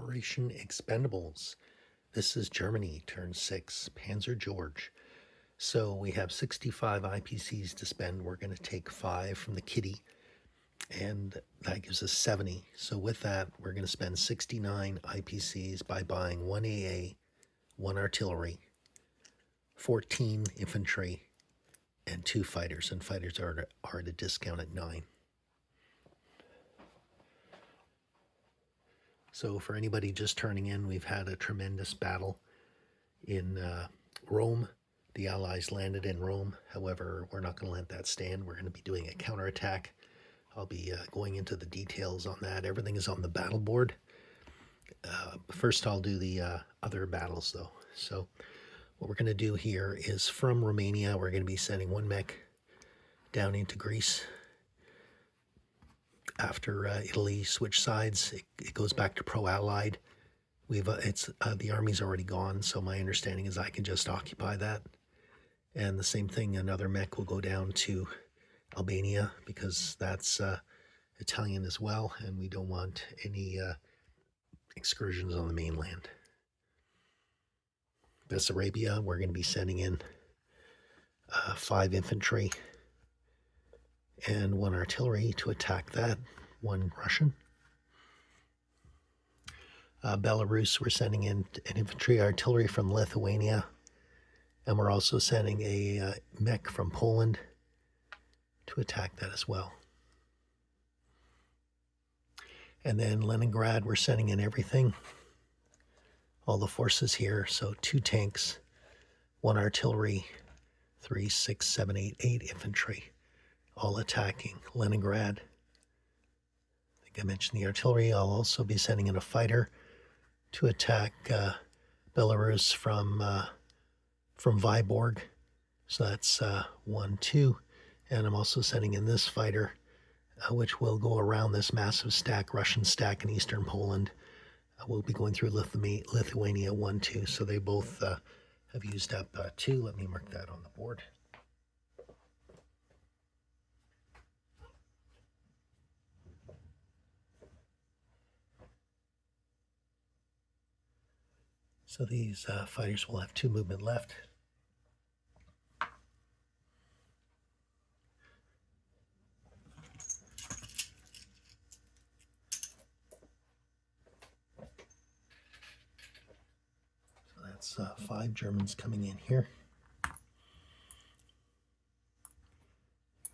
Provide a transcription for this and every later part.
Operation Expendables. This is Germany, turn 6, Panzer George. So we have 65 IPCs to spend. We're going to take 5 from the kitty, and that gives us 70. So with that, we're going to spend 69 IPCs by buying 1 AA, 1 artillery, 14 infantry, and 2 fighters. And fighters are at a discount at 9. So for anybody just turning in, we've had a tremendous battle in Rome. The Allies landed in Rome. However, we're not going to let that stand. We're going to be doing a counterattack. I'll be going into the details on that. Everything is on the battle board. First, I'll do the other battles, though. So what we're going to do here is from Romania, we're going to be sending 1 mech down into Greece. After Italy switched sides, it goes back to pro-Allied. The army's already gone, so my understanding is I can just occupy that. And the same thing, another mech will go down to Albania because that's Italian as well, and we don't want any excursions on the mainland. Bessarabia, we're going to be sending in 5 infantry and 1 artillery to attack that, 1 Russian. Belarus, we're sending in an infantry artillery from Lithuania, and we're also sending a mech from Poland to attack that as well. And then Leningrad, we're sending in everything, all the forces here, so 2 tanks, 1 artillery, 3, 6, 7, 8, 8 infantry, all attacking Leningrad. I think I mentioned the artillery. I'll also be sending in a fighter to attack Belarus from Vyborg. So that's 1, 2. And I'm also sending in this fighter, which will go around this massive stack, Russian stack in eastern Poland. We'll be going through Lithuania 1, 2. So they both have used up 2. Let me mark that on the board. So these fighters will have 2 movement left. So that's 5 Germans coming in here.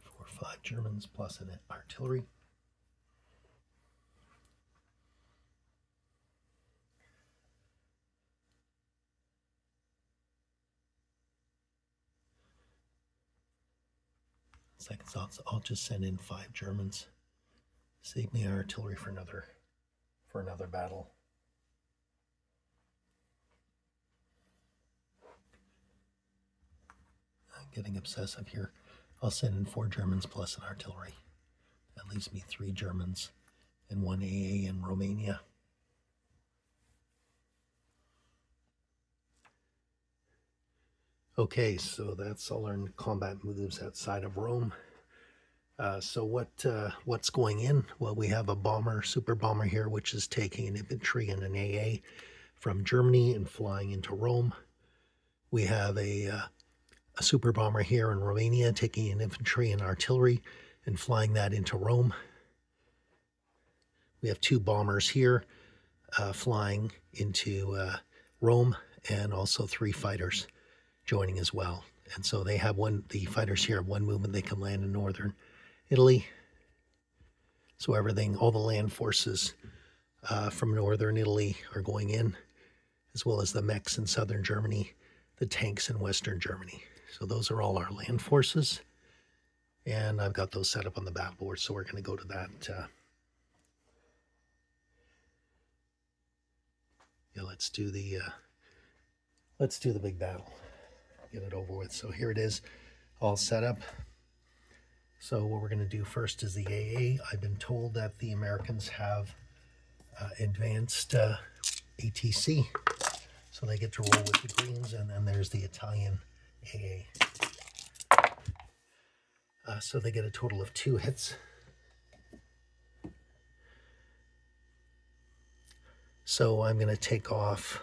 4, 5 Germans plus an artillery. Second thoughts, I'll just send in 5 Germans. Save me artillery for another battle. I'm getting obsessive here. I'll send in 4 Germans plus an artillery. That leaves me 3 Germans and 1 AA in Romania. Okay, so that's all our combat moves outside of Rome. So what's going in? Well, we have a bomber, super bomber here, which is taking an infantry and an AA from Germany and flying into Rome. We have a super bomber here in Romania taking an infantry and artillery and flying that into Rome. We have 2 bombers here flying into Rome, and also 3 fighters joining as well. And so they have the fighters here have 1 movement. They can land in northern Italy. So all the land forces from northern Italy are going in, as well as the mechs in southern Germany, the tanks in western Germany. So those are all our land forces. And I've got those set up on the battle board, so we're going to go to that. Let's do the big battle. Get it over with. So here it is, all set up. So what we're going to do first is the AA. I've been told that the Americans have advanced ATC, so they get to roll with the greens, and then there's the Italian AA. So they get a total of 2 hits. So I'm going to take off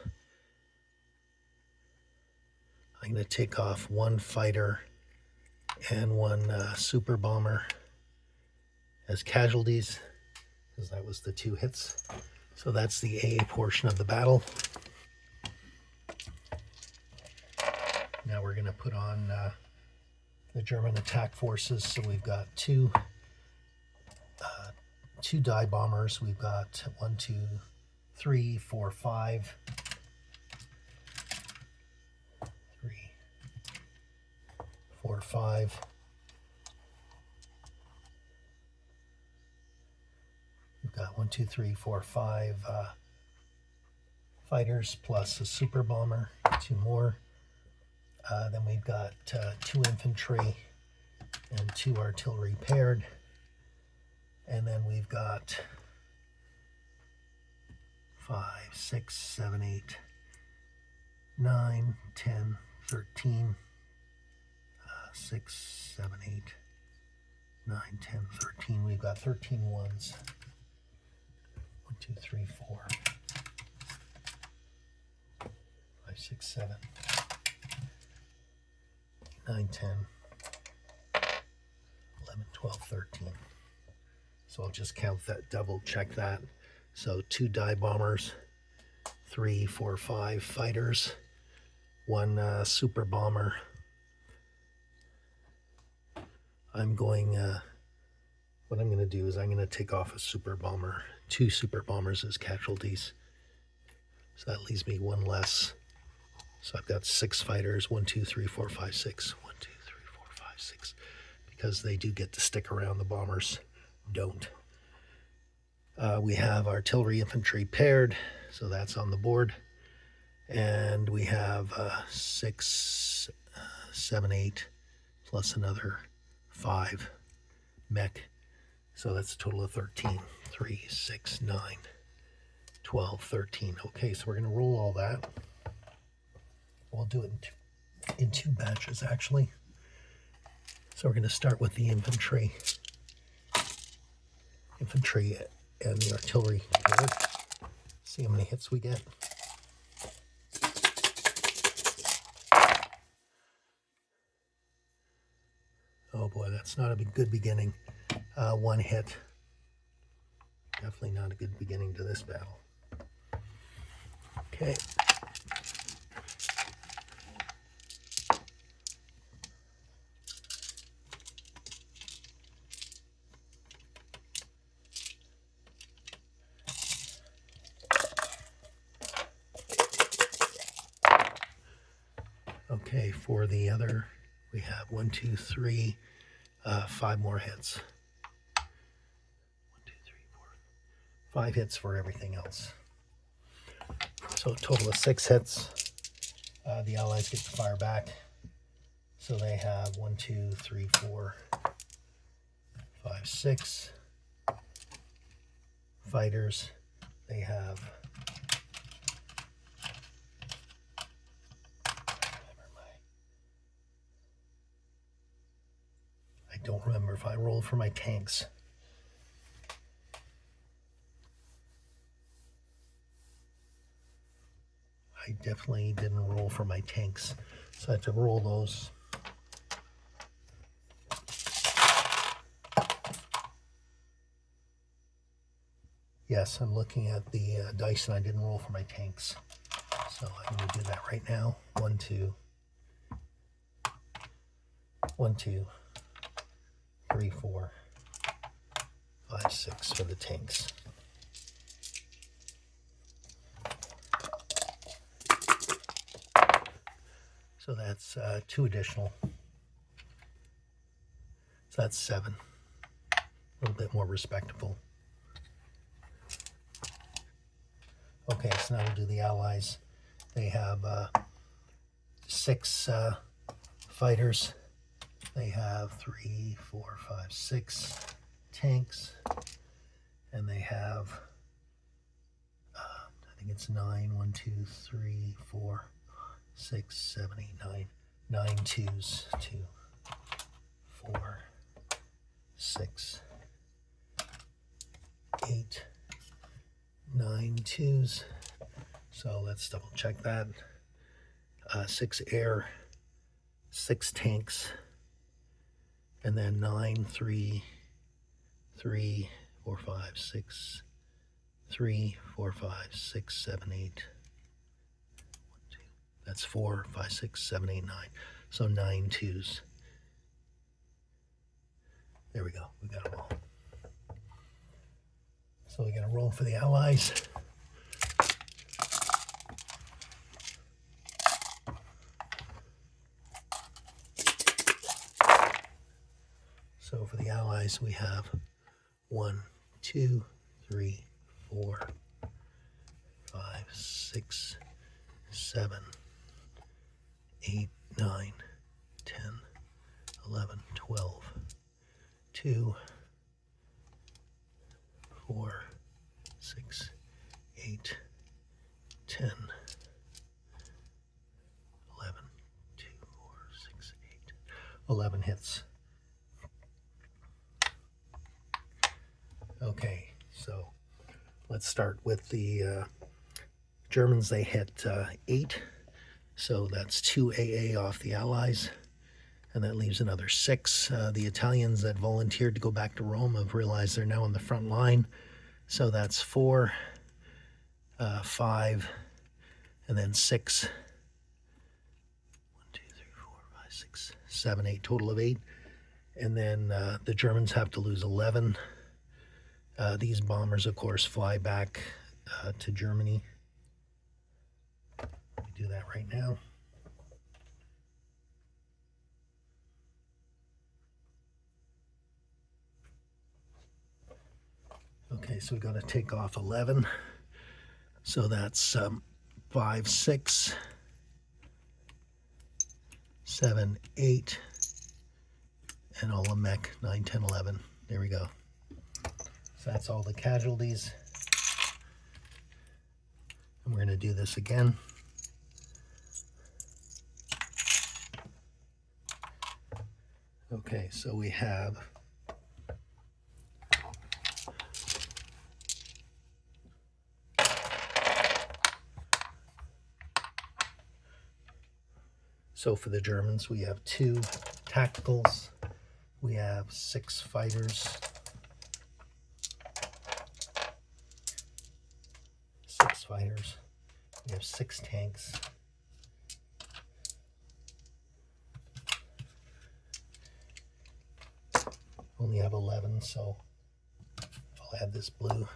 one fighter and one super bomber as casualties, because that was the 2 hits. So that's the A portion of the battle. Now we're going to put on the German attack forces. So we've got two die bombers. We've got 1, 2, 3, 4, 5. 3, 4, 5. We've got 1, 2, 3, 4, 5 fighters plus a super bomber, 2 more. Then we've got 2 infantry and 2 artillery paired. And then we've got 5, 6, 7, 8, 9, 10, 13, 6, 7, 8, 9, 10, 13. We've got 13 ones. 1, 2, 3, 4, 5, 6, 7, 9, 10, 11, 12, 13. So I'll just count that, double check that. So 2 die bombers, 3, 4, 5 fighters, 1 super bomber. What I'm going to do is I'm going to take off a super bomber, 2 super bombers as casualties. So that leaves me 1 less. So I've got 6 fighters, 1, 2, 3, 4, 5, 6. 1, 2, 3, 4, 5, 6. Because they do get to stick around, the bombers don't. We have artillery infantry paired, so that's on the board. And we have 6, 7, 8, plus another 5 mech. So that's a total of 13. 3, 6, 9, 12, 13. Okay, so we're going to roll all that. We'll do it in 2 batches, actually. So we're going to start with the infantry and the artillery together. See how many hits we get. Oh boy, that's not a good beginning. 1 hit. Definitely not a good beginning to this battle. Okay. Okay, for the other, we have 1, 2, 3, 5 more hits. 1, 2, 3, 4, 5 hits for everything else. So a total of 6 hits. The Allies get to fire back. So they have 1, 2, 3, 4, 5, 6 fighters. They have I don't remember if I rolled for my tanks. I definitely didn't roll for my tanks, so I have to roll those. Yes, I'm looking at the dice and I didn't roll for my tanks. So I'm going to do that right now. 1, 2, 1, 2, 3, 4, 5, 6 for the tanks. So that's 2 additional. So that's 7. A little bit more respectable. Okay, so now we'll do the Allies. They have 6 fighters. They have 3, 4, 5, 6 tanks. And they have, I think it's 9. 1, 2, 3, 4, 6, 7, 8, 9. 9 twos. 2, 4, 6, 8, 9 twos. So let's double check that. 6 air, 6 tanks, and then 9, 3, 3, 4, 5, 6, 3, 4, 5, 6, 7, 8. 1, 2. That's 4, 5, 6, 7, 8, 9. So 9 twos. There we go. We got them all. So we're going to roll for the Allies. So for the Allies, we have 1, 2, 3, 4, 5, 6, 7, 8, 9, 10, 11, 12, 2, 4, 6, 8, 10, 11, 2, 4, 6, 8, 11 hits. Okay, so let's start with the Germans. They hit 8, so that's 2 AA off the Allies, and that leaves another 6. The Italians that volunteered to go back to Rome have realized they're now on the front line, so that's 4, 5, and then 6. 1, 2, 3, 4, 5, 6, 7, 8, total of 8. And then the Germans have to lose 11. These bombers, of course, fly back to Germany. Let me do that right now. Okay, so we're going to take off 11. So that's 5, 6, 7, 8, and all the mech, 9, 10, 11. There we go. So that's all the casualties. And we're going to do this again. Okay, so we have for the Germans, we have 2 tacticals, we have 6 fighters, 6 fighters, we have 6 tanks, only have 11, so I'll add this blue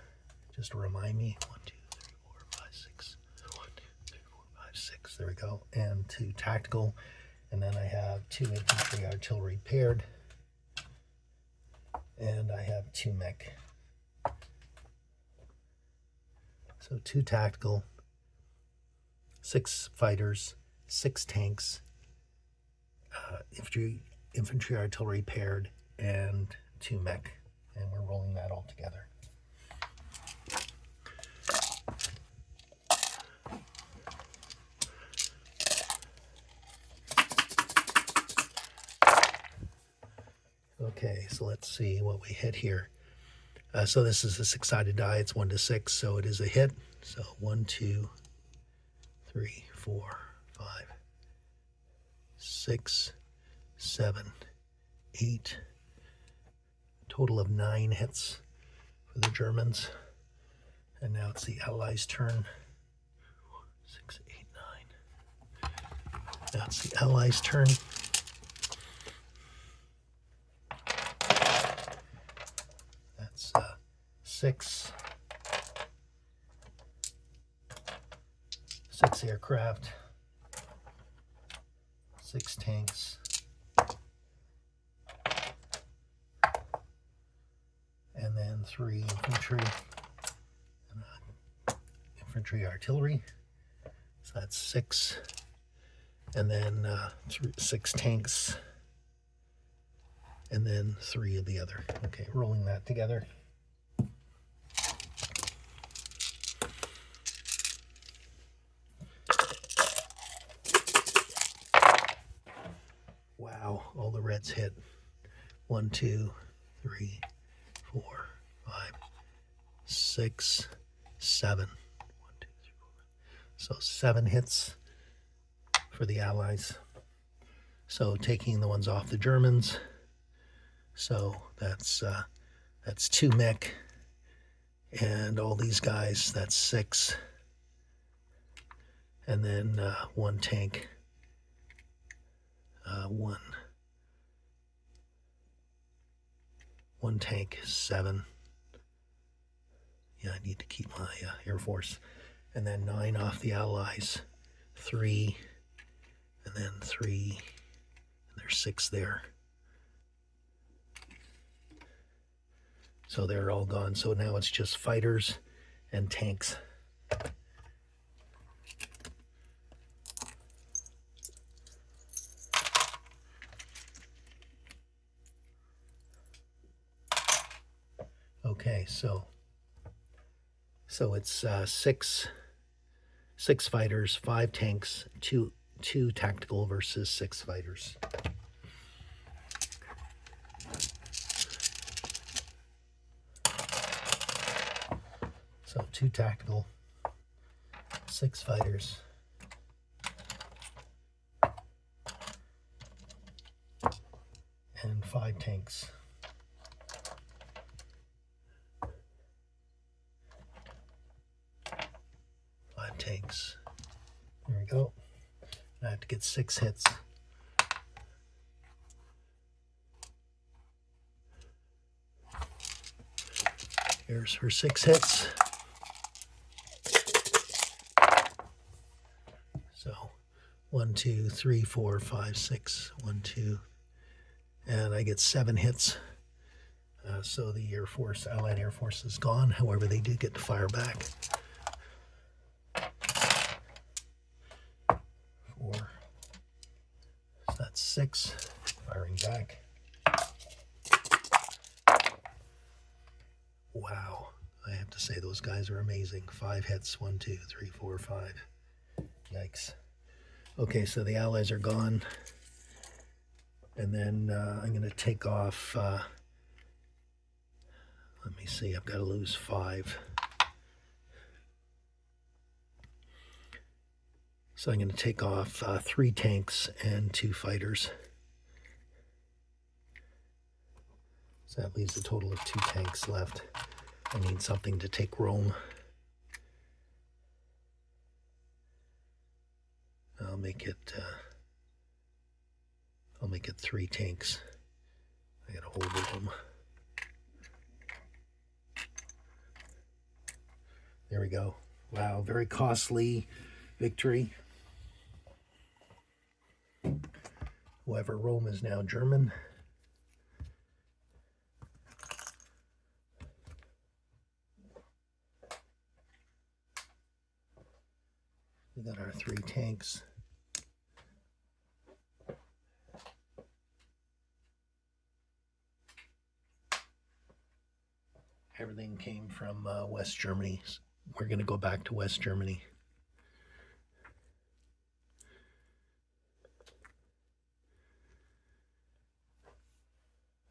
just to remind me. 1, 2, 3, 4, 5, 6. 1, 2, 3, 4, 5, 6. There we go. And 2 tactical. And then I have 2 infantry artillery paired. And I have 2 mech. So 2 tactical, 6 fighters, 6 tanks, infantry artillery paired, and 2 mech. And we're rolling that all together. Okay, so let's see what we hit here. So this is a 6-sided die. It's 1 to 6, so it is a hit. So 1, 2, 3, 4, 5, 6, 7, 8. Total of 9 hits for the Germans. And now it's the Allies' turn. 6, 8, 9. Now it's the Allies' turn. That's 6 aircraft, 6 tanks, and then 3 infantry, and infantry artillery. So that's 6, and then 6 tanks, and then 3 of the other. Okay, rolling that together. Wow, all the reds hit. 1, 2, 3, 4, 5, 6, 7. 1, 2, 3, 4. So 7 hits for the Allies. So taking the ones off the Germans. So that's 2 mech. And all these guys, that's 6. And then 1 tank. 1 tank, 7. Yeah, I need to keep my Air Force. And then 9 off the Allies. 3. And then 3. And there's 6 there. So they're all gone. So now it's just fighters and tanks. Okay, so it's 6 fighters, 5 tanks, 2 tactical versus 6 fighters. So 2 tactical, 6 fighters. And 5 tanks. Tanks. There we go. I have to get 6 hits. Here's her 6 hits. So 1, 2, 3, 4, 5, 6. 1, 2. And I get 7 hits. So the Air Force, Allied Air Force is gone. However, they did get to fire back. 4. So that's 6. Firing back. Wow. I have to say, those guys are amazing. 5 hits. 1, 2, 3, 4, 5. Yikes. Okay, so the Allies are gone. And then I'm going to take off, let me see, I've got to lose 5. So I'm going to take off 3 tanks and 2 fighters. So that leaves a total of 2 tanks left. I need something to take Rome. I'll make it 3 tanks. I got a hold of them. There we go. Wow, very costly victory. However, Rome is now German. We got our 3 tanks. Everything came from West Germany. We're going to go back to West Germany.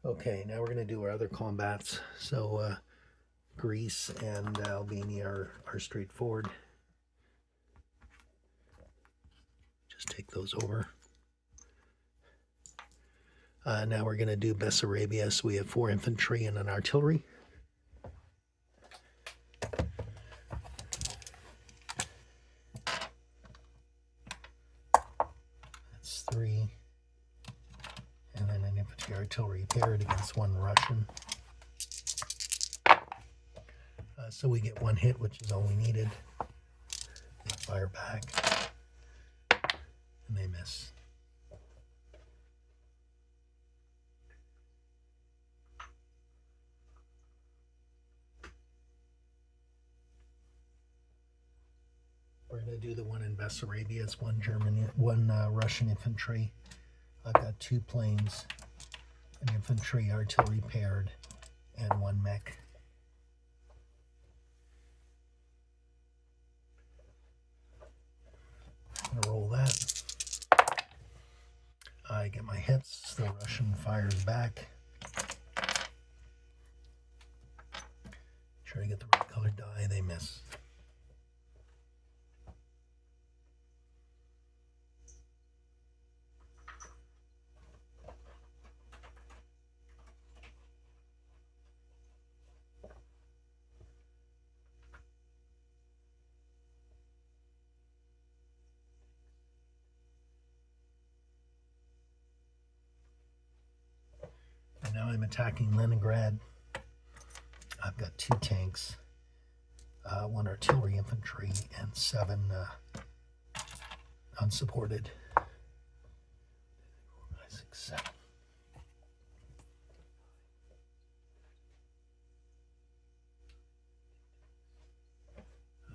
Okay, now we're going to do our other combats. So Greece and Albania are straightforward. Just take those over. Now we're going to do Bessarabia. So we have 4 infantry and an artillery. That's 3. And then an infantry artillery paired against 1 Russian. So we get 1 hit, which is all we needed. They fire back. And they miss. We're going to do the one in Bessarabia. It's 1 Russian infantry. I've got 2 planes, an infantry artillery paired, and 1 mech. I'm going to roll that. I get my hits. The Russian fires back. Try to get the right colored die. They miss. I'm attacking Leningrad. I've got 2 tanks, 1 artillery infantry, and 7 unsupported. 5, 6, 7.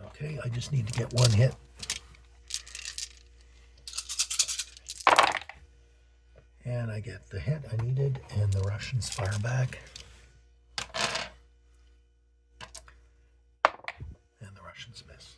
Okay, I just need to get 1 hit. And I get the hit I needed, and the Russians fire back. And the Russians miss.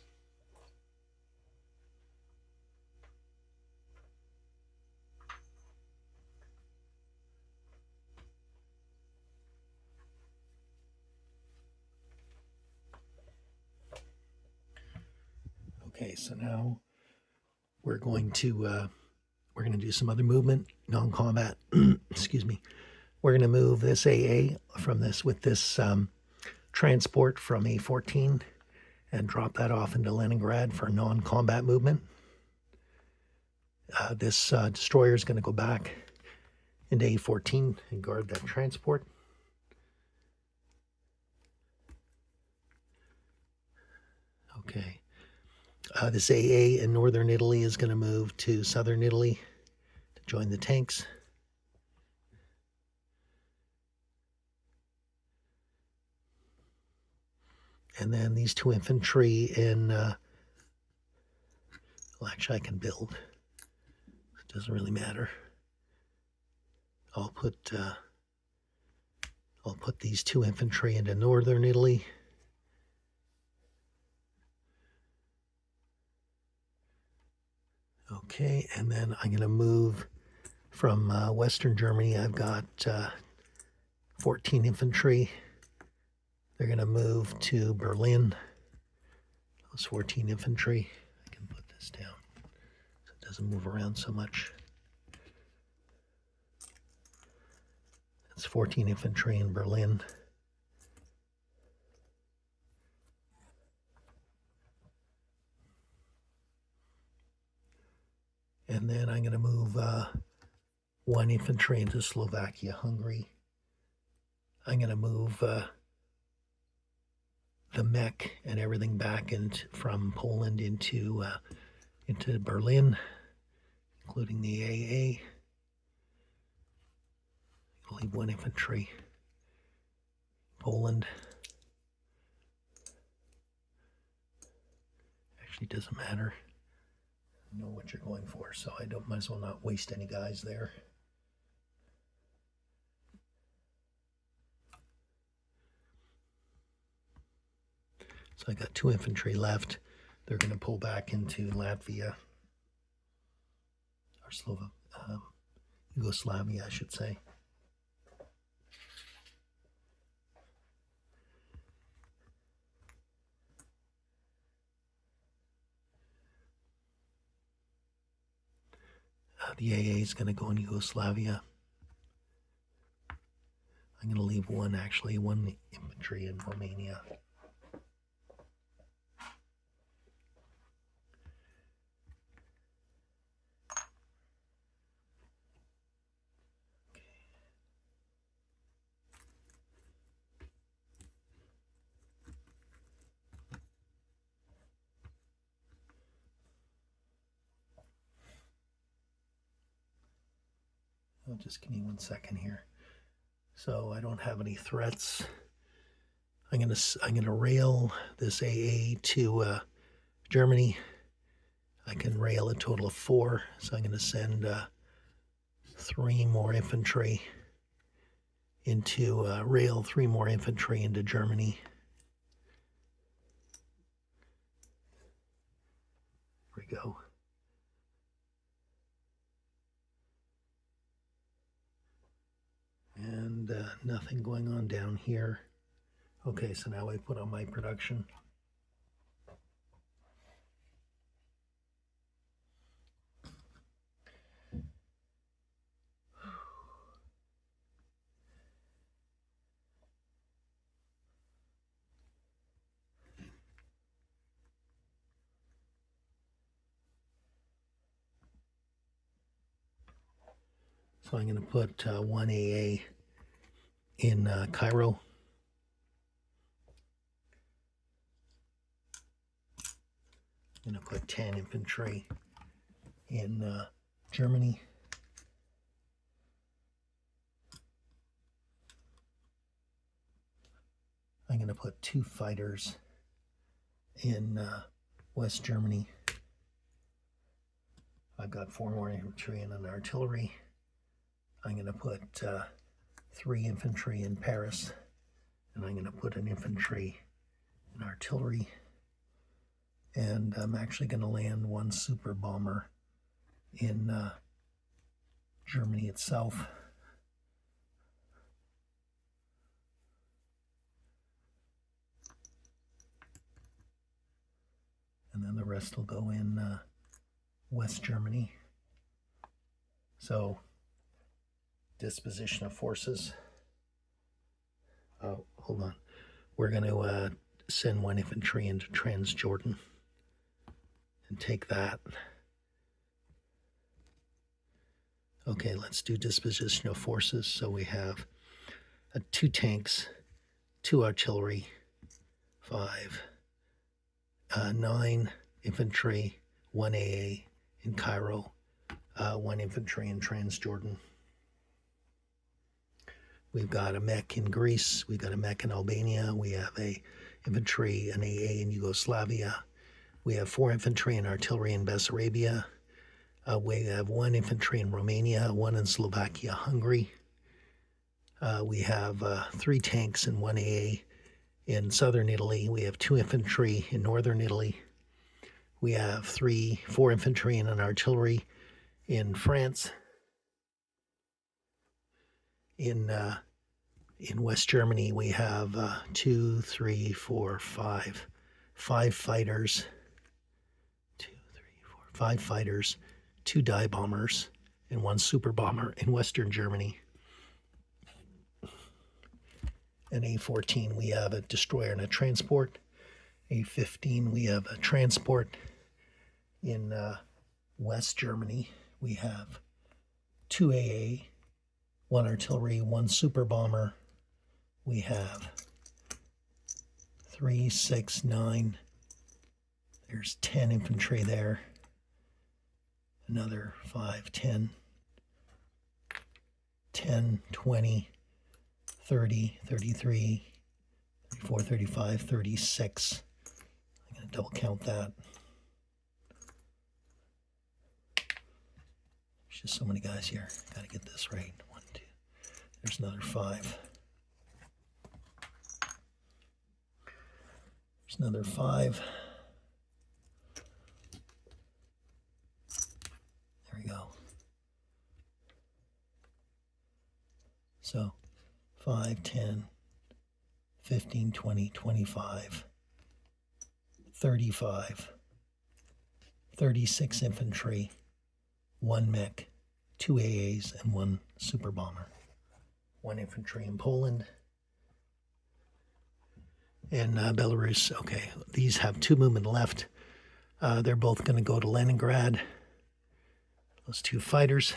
Okay, so now we're going to do some other movement, non-combat. Excuse me. We're going to move this AA from this with this transport from A14 and drop that off into Leningrad for non-combat movement. This destroyer is going to go back into A14 and guard that transport. Okay. This AA in northern Italy is going to move to southern Italy to join the tanks. And then these 2 infantry in, well, actually I can build. It doesn't really matter. I'll put these 2 infantry into northern Italy. Okay, and then I'm going to move from Western Germany. I've got 14 infantry. They're going to move to Berlin. Those 14 infantry. I can put this down so it doesn't move around so much. That's 14 infantry in Berlin. And then I'm going to move 1 infantry into Slovakia, Hungary. I'm going to move the mech and everything back from Poland into Berlin, including the AA. I'll leave 1 infantry. Poland. Actually, doesn't matter. Know what you're going for, so I might as well not waste any guys there. So I got 2 infantry left. They're going to pull back into Latvia, or Yugoslavia, I should say. The AA is going to go in Yugoslavia. I'm going to leave 1 infantry in Romania. Just give me 1 second here. So I don't have any threats. I'm gonna rail this AA to Germany. I can rail a total of 4, so I'm gonna send 3 more infantry into rail 3 more infantry into Germany. Here we go. And nothing going on down here. Okay, so now I put on my production. So I'm going to put 1 AA in Cairo. I'm going to put 10 infantry in Germany. I'm going to put 2 fighters in West Germany. I've got 4 more infantry and an artillery. I'm going to put 3 infantry in Paris, and I'm going to put an infantry and artillery. And I'm actually going to land 1 super bomber in Germany itself. And then the rest will go in West Germany. So, disposition of forces. Oh, hold on. We're going to send 1 infantry into Transjordan and take that. Okay, let's do disposition of forces. So we have 2 tanks, 2 artillery, 9 infantry, 1 AA in Cairo, 1 infantry in Transjordan. We've got a mech in Greece. We've got a mech in Albania. We have a infantry, an AA in Yugoslavia. We have 4 infantry and artillery in Bessarabia. We have 1 infantry in Romania, 1 in Slovakia, Hungary. We have 3 tanks and 1 AA in southern Italy. We have 2 infantry in northern Italy. We have 4 infantry and an artillery in France. In West Germany, we have 2, 3, 4, 5 fighters. 5 fighters, 2 dive bombers, and 1 super bomber in Western Germany. And A-14, we have a destroyer and a transport. A-15, we have a transport. In West Germany, we have 2 AA, 1 artillery, 1 super bomber. We have 3, 6, 9. There's 10 infantry there. Another 5, 10, 20, 30, 33, 34, 35, 36. I'm going to double count that. There's just so many guys here. Got to get this right. 1, 2. There's another 5. There's another 5. There we go. So 5, 10, 15, 20, 25, 35, 36 infantry, 1 mech, 2 AAs, and 1 super bomber. 1 infantry in Poland. And Belarus, okay, these have 2 movement left. They're both going to go to Leningrad. Those 2 fighters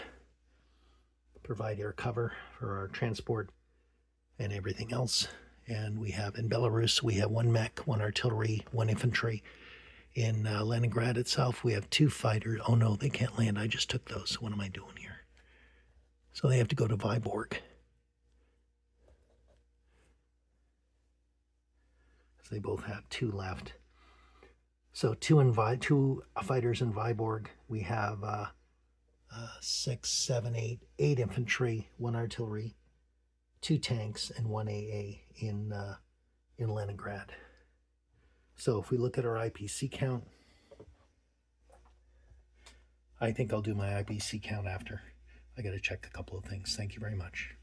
provide air cover for our transport and everything else. And we have in Belarus, we have 1 mech, 1 artillery, 1 infantry. In Leningrad itself, we have 2 fighters. Oh no, they can't land. I just took those. What am I doing here? So they have to go to Vyborg. So they both have 2 left. So 2 fighters in Vyborg. We have 6, 7, 8 infantry, 1 artillery, 2 tanks, and 1 AA in Leningrad. So if we look at our IPC count, I think I'll do my IPC count after. I got to check a couple of things. Thank you very much.